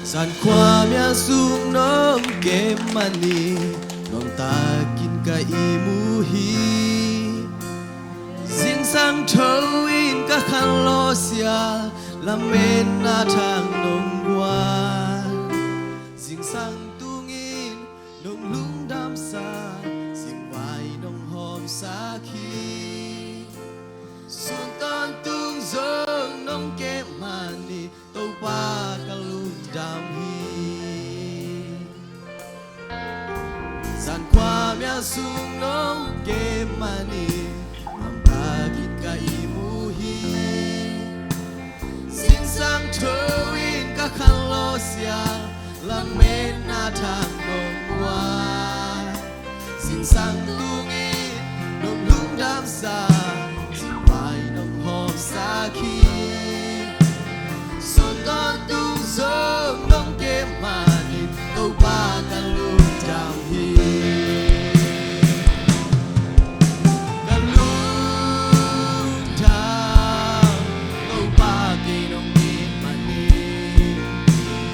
San kwa mya sung nong ke mani nong ta kin ka imuhi Sing sang thâu in ka khan lo sia la men na thang nong qua Sing sang tung in nong lung đam sa Sing vai nong hom sa khi Sun ton tung zong nong ke mani tàu ba ka lung đam hi San kwa mya sung nong ke mani nong ta kit ka imuhi Sing sang thâu in ka khan lo sia lang men na thang nong qua Sing sang tung in nong lung đam sa Sing vai nong hom sa khi Sun ton tung zong nong ke mani tàu ba ka lung đam hi Ka lung đam tàu ba ke nong ke mani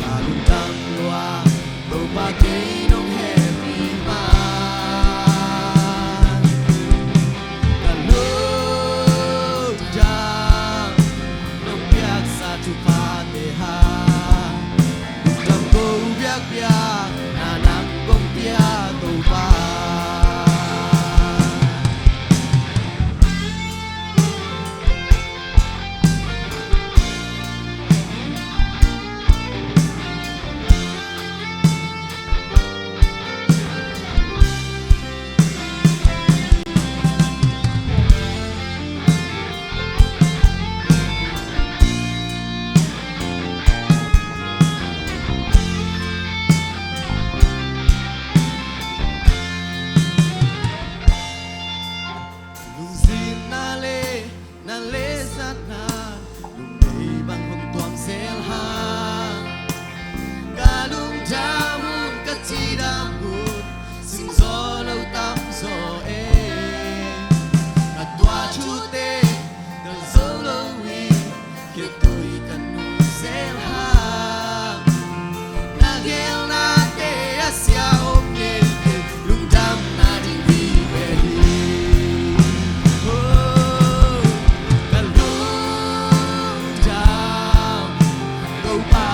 Ka lung đam loa tàu ba ke nong happy man Ka lung đam nong biak sa tu pa te ha Lung đam go biak biak na nang gong pia tàu ba Lung zin na le sat na Lung nei bang hong tuam sel ha Ka lung đam hun ka chi đam hun Sing gió lâu tam gió e Ka tua chu te Ka gió lâu wi Kia tôi kan nu sel ha Na gel na te asia om ne Lung đam na ding wi ve hi Ka lung đam tàu ba